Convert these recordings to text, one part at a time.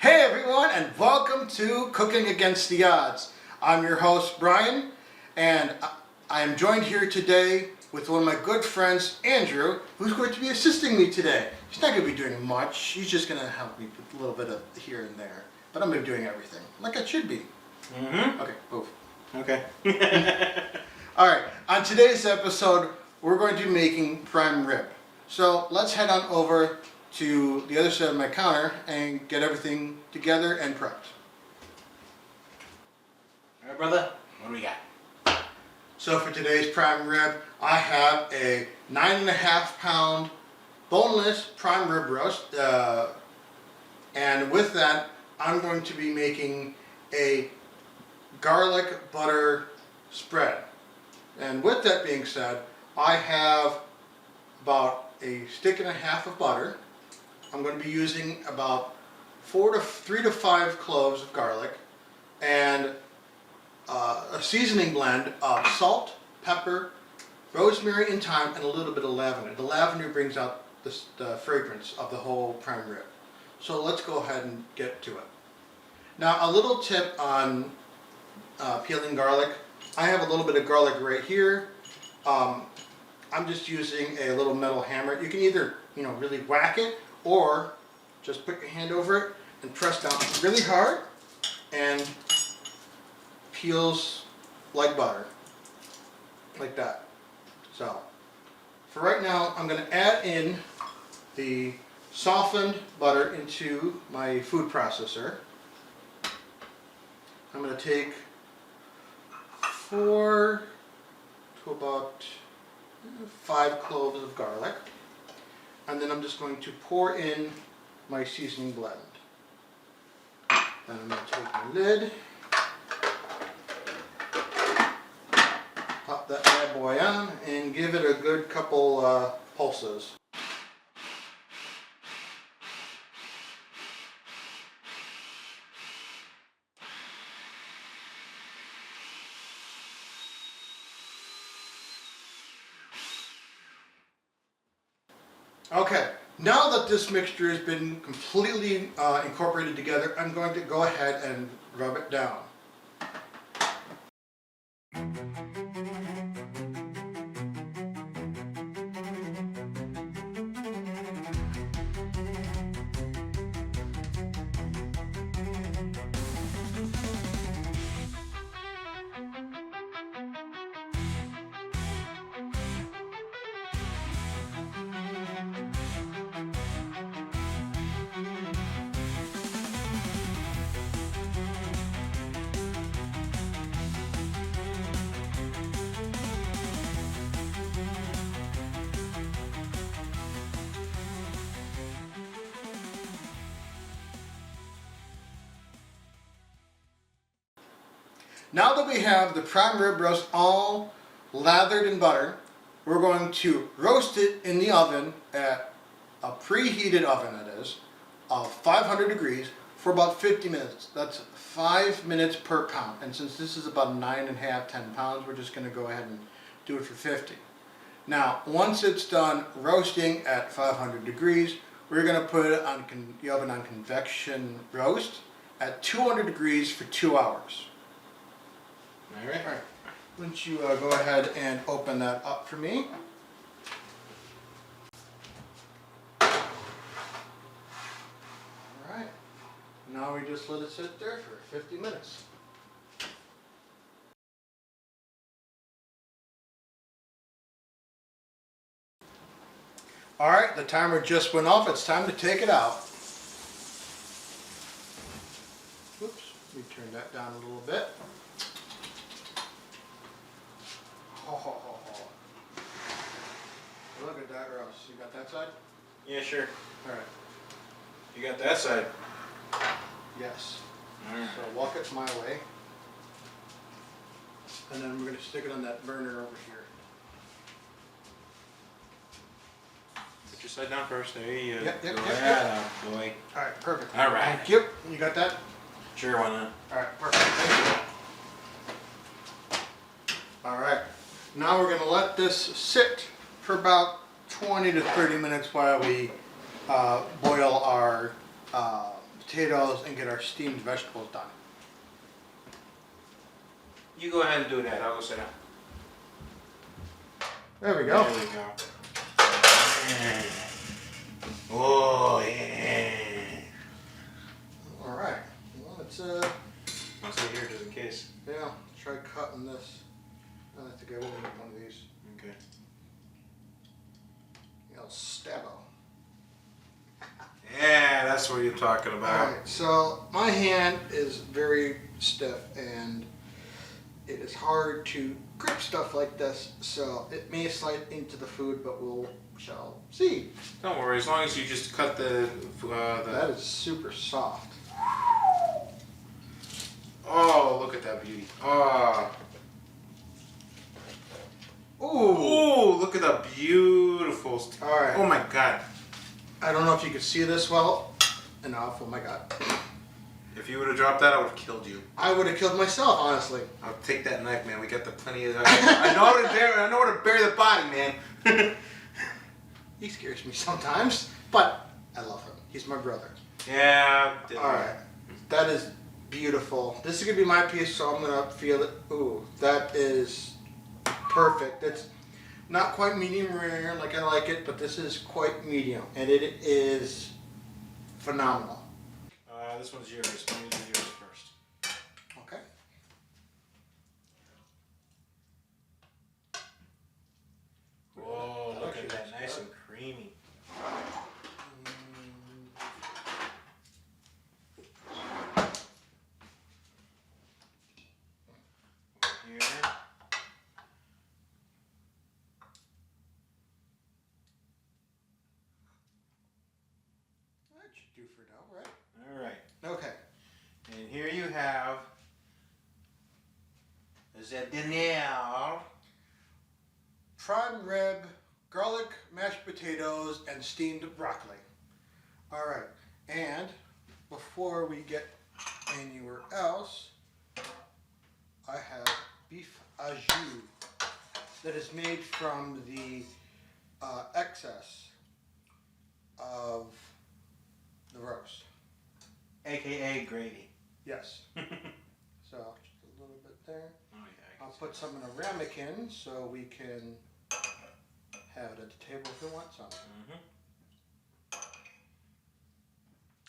Hey everyone, and welcome to Cooking Against the Odds. I'm your host Brian, and I am joined here today with one of my good friends, Andrew, who's going to be assisting me today. He's not going to be doing much, he's just going to help me with a little bit of here and there. But I'm going to be doing everything, like I should be. Mm-hmm. Okay, move. Okay. Alright, on today's episode, we're going to be making prime rib. So let's head on over to the other side of my counter and get everything together and prepped. All right, brother. What do we got? So for today's prime rib, I have a 9.5 pound boneless prime rib roast. And with that, I'm going to be making a garlic butter spread. And with that being said, I have about a stick and a half of butter. I'm going to be using about 3 to 5 cloves of garlic and a seasoning blend of salt, pepper, rosemary and thyme, and a little bit of lavender. The lavender brings out the fragrance of the whole prime rib. So let's go ahead and get to it. Now a little tip on peeling garlic. I have a little bit of garlic right here. I'm just using a little metal hammer. You can either really whack it, or just put your hand over it and press down really hard, and peels like butter, like that. So for right now, I'm going to add in the softened butter into my food processor. I'm going to take 4 to about 5 cloves of garlic. And then I'm just going to pour in my seasoning blend. Then I'm going to take my lid, pop that bad boy on, and give it a good couple pulses. Okay, now that this mixture has been completely incorporated together, I'm going to go ahead and rub it down. Now that we have the prime rib roast all lathered in butter, we're going to roast it in the oven at a preheated oven, that is, of 500 degrees for about 50 minutes. That's 5 minutes per pound. And since this is about 9.5, 10 pounds, we're just going to go ahead and do it for 50. Now, once it's done roasting at 500 degrees, we're going to put it on the oven on convection roast at 200 degrees for 2 hours. All right. Wouldn't you go ahead and open that up for me? All right. Now we just let it sit there for 50 minutes. All right, the timer just went off. It's time to take it out. Oops, let me turn that down a little bit. Oh. Look at that roast. You got that side? Yeah, sure. All right. You got that side. Yes. All right. So walk it my way. And then we're going to stick it on that burner over here. Put your side down first. There you go. Yep. Boy. All right, perfect. All right. Thank you. You got that? Sure, why not? All right, perfect. Thank you. All right. Now we're going to let this sit for about 20 to 30 minutes while we boil our potatoes and get our steamed vegetables done. You go ahead and do that. I'll go sit down. There we go. There we go. Oh yeah. All right. Well, let's I'll sit here just in case. yeah, try cutting this. I think I will need one of these. Okay. El Stabbo. Yeah, that's what you're talking about. Alright, so my hand is very stiff and it is hard to grip stuff like this, so it may slide into the food, but shall see. Don't worry, as long as you just cut the That is super soft. Oh, look at that beauty. Oh. Ooh! Ooh, look at the beautiful. Alright. Oh my God. I don't know if you can see this well enough. Oh my god. If you would have dropped that, I would have killed you. I would have killed myself, honestly. I'll take that knife, man. We got the plenty of. I know how to bury the body, man. He scares me sometimes, but I love him. He's my brother. Yeah. Alright. That is beautiful. This is going to be my piece, so I'm going to feel it. Ooh, that is perfect. It's not quite medium rare like I like it, but this is quite medium, and it is phenomenal. This one's yours. Let me do yours first. Okay. Whoa, look at that. Nice and creamy. Over here. That should do for now, right? All right. Okay. And here you have the dinner. Prime rib, garlic, mashed potatoes, and steamed broccoli. All right. And before we get anywhere else, I have beef au jus that is made from the excess of the roast. AKA gravy. Yes. So just a little bit there. Oh yeah. I'll put some in a ramekin so we can have it at the table if we want some.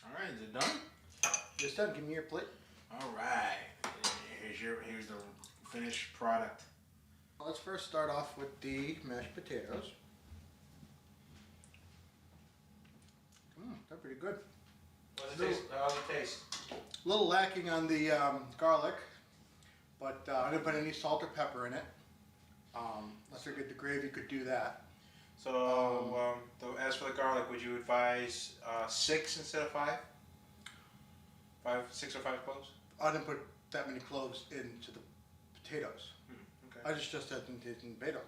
All right, is it done? Just done. Give me your plate. All right. Here's the finished product. Let's first start off with the mashed potatoes. They're pretty good. How's it taste? How's it taste? A little lacking on the garlic, but I didn't put any salt or pepper in it. I figured the gravy could do that. So, as for the garlic, would you advise 6 instead of 5? 6 or 5 cloves? I didn't put that many cloves into the potatoes. Okay. I just had them taking potato.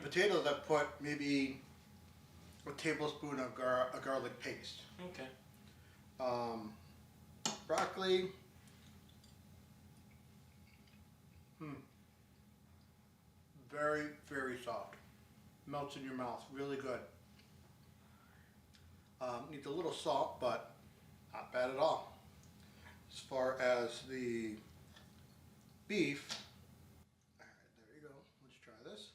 Potatoes, I put maybe a tablespoon of a garlic paste. Okay. Broccoli. Very, very soft. Melts in your mouth. Really good. Needs a little salt, but not bad at all. As far as the beef, alright, there you go. Let's try this.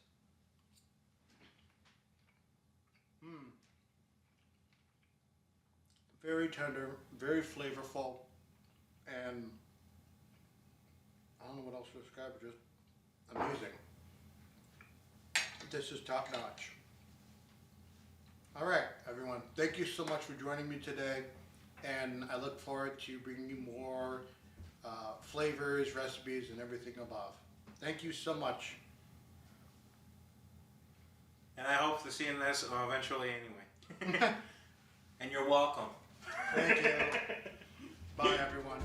Very tender, very flavorful, and I don't know what else to describe, just amazing. This is top notch. All right, everyone. Thank you so much for joining me today, and I look forward to bringing you more flavors, recipes, and everything above. Thank you so much. And I hope to see you in this eventually anyway. And you're welcome. Thank you. Bye, everyone.